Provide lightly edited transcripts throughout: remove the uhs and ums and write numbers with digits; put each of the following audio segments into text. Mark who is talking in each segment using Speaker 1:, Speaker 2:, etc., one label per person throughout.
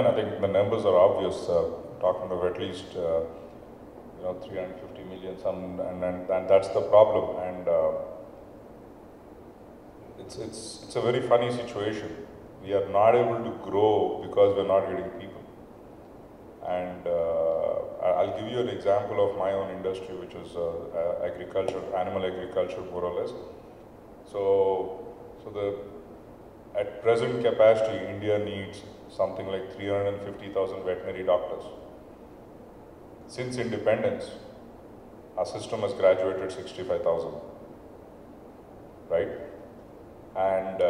Speaker 1: mean, I think the numbers are obvious. Talking of at least 350 million, and that's the problem. And it's a very funny situation. We are not able to grow because we're not getting people. And I'll give you an example of my own industry, which is agriculture, animal agriculture, more or less. So at present capacity, India needs something like 350,000 veterinary doctors. Since independence, our system has graduated 65,000, right? And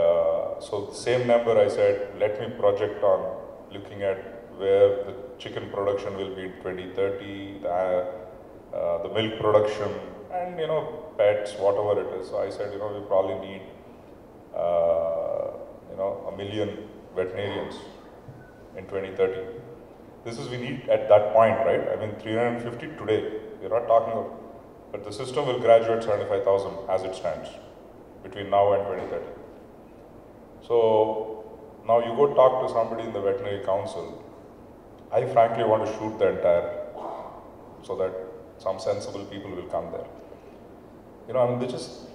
Speaker 1: so the same number I said, let me project on looking at where the chicken production will be in 2030, the milk production, and pets, whatever it is. So I said, we probably need 1 million veterinarians in 2030. This is we need at that point, right? I mean, 350 today. We're not talking of, but the system will graduate 75,000 as it stands between now and 2030. So now you go talk to somebody in the veterinary council. I frankly want to shoot the entire, so that some sensible people will come there. They just,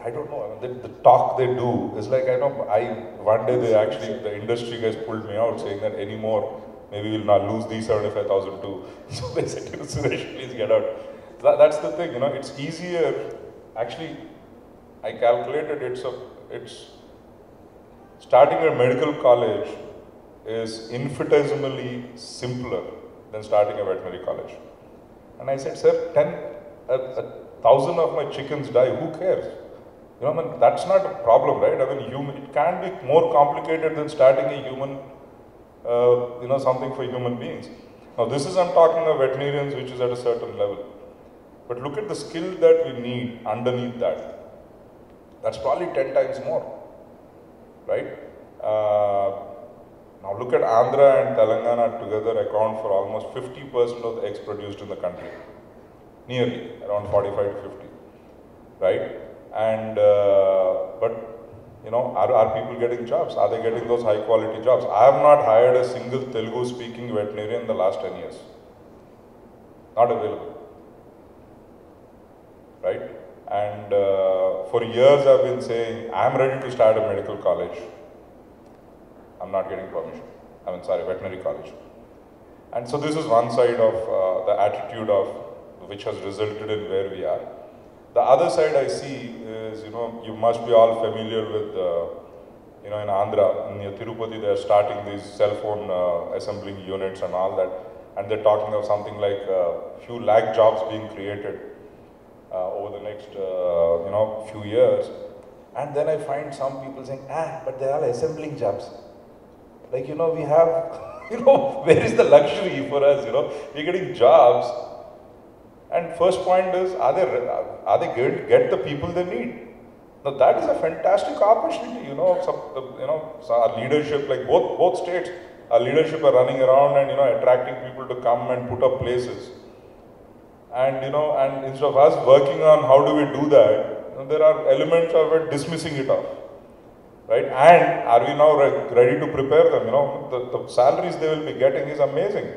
Speaker 1: I don't know, the talk they do is like, one day the industry guys pulled me out saying that anymore, maybe we'll not lose these 75,000 too. So they said, Suresh, please get out. That's the thing, it's easier. Actually, I calculated it's starting a medical college is infinitesimally simpler than starting a veterinary college. And I said, sir, 1,000 of my chickens die, who cares? That's not a problem, right? It can be more complicated than starting a human, something for human beings. Now this is, I'm talking of veterinarians, which is at a certain level. But look at the skill that we need underneath that. That's probably 10 times more, right? Now look at Andhra and Telangana together account for almost 50% of the eggs produced in the country. Nearly, around 45 to 50, right? And, but, are people getting jobs? Are they getting those high quality jobs? I have not hired a single Telugu speaking veterinarian in the last 10 years. Not available, right? And for years I've been saying, I'm ready to start a medical college. I'm not getting permission. Veterinary college. And so this is one side of the attitude of which has resulted in where we are. The other side I see is, you must be all familiar with, in Andhra, near Tirupati, they're starting these cell phone assembling units and all that. And they're talking of something like a few lakh jobs being created over the next, few years. And then I find some people saying, but they're all assembling jobs. Like, we have, where is the luxury for us, we're getting jobs. And first point is, are they going to get the people they need? Now that is a fantastic opportunity, so our leadership, like both states, our leadership are running around and, attracting people to come and put up places. And, and instead of us working on how do we do that, there are elements of it dismissing it off. Right? And are we now ready to prepare them? The salaries they will be getting is amazing,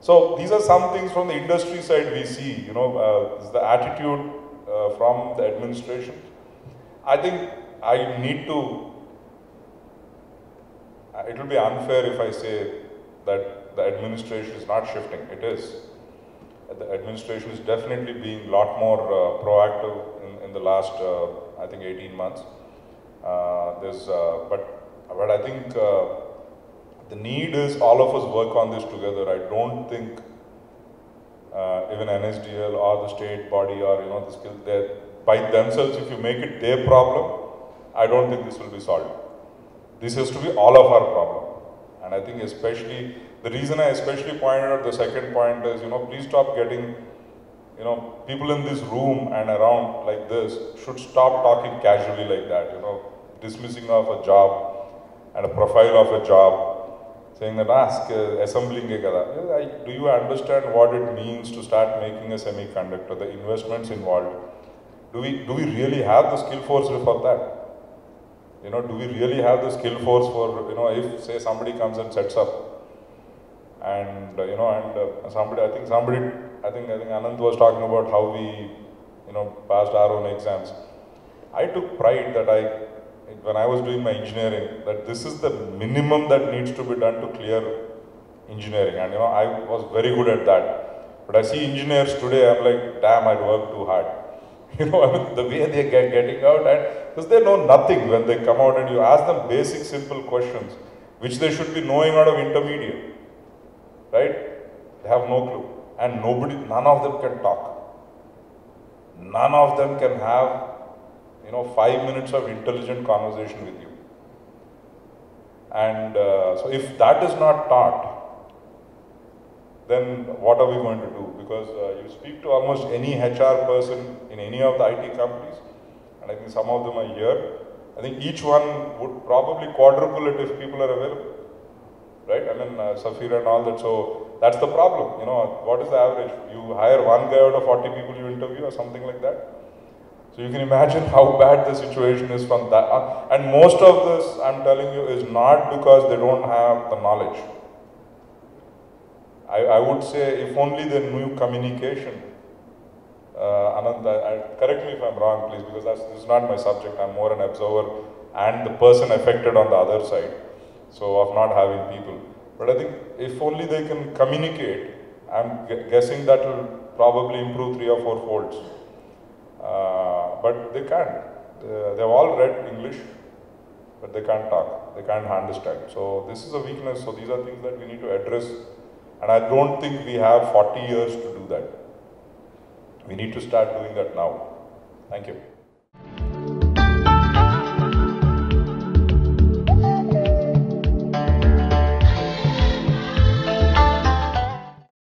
Speaker 1: so these are some things from the industry side we see, the attitude from the administration. I think I need to, it will be unfair if I say that the administration is not shifting. It is. The administration is definitely being a lot more proactive in the last, I think, 18 months. But I think the need is all of us work on this together. I don't think even NSDL or the state body or the skill by themselves, if you make it their problem, I don't think this will be solved. This has to be all of our problem. And I think especially, the reason I especially pointed out the second point is, please stop getting, people in this room and around like this should stop talking casually like that, dismissing of a job and a profile of a job, saying that assembling ke kada. Do you understand what it means to start making a semiconductor, the investments involved? Do we really have the skill force for that? do we really have the skill force for, if say somebody comes and sets up, and somebody, I think Anand was talking about how we, passed our own exams. I took pride that when I was doing my engineering, that this is the minimum that needs to be done to clear engineering, and I was very good at that. But I see engineers today, I'm like, damn, I'd work too hard. The way they get getting out, and because they know nothing when they come out, and you ask them basic, simple questions, which they should be knowing out of intermediate, right? They have no clue, and none of them can talk. None of them can have, 5 minutes of intelligent conversation with you. And so if that is not taught, then what are we going to do? Because you speak to almost any HR person in any of the IT companies, and I think some of them are here. I think each one would probably quadruple it if people are available, right? I mean, Safir and all that. So that's the problem. What is the average? You hire one guy out of 40 people you interview or something like that. So you can imagine how bad the situation is from that. And most of this, I'm telling you, is not because they don't have the knowledge. I would say if only they knew communication. Anand, correct me if I'm wrong, please, because this is not my subject. I'm more an observer and the person affected on the other side. So of not having people. But I think if only they can communicate, I'm guessing that will probably improve 3 or 4 folds. But they can't. They've all read English, but they can't talk. They can't understand. So this is a weakness. So these are things that we need to address. And I don't think we have 40 years to do that. We need to start doing that now. Thank you.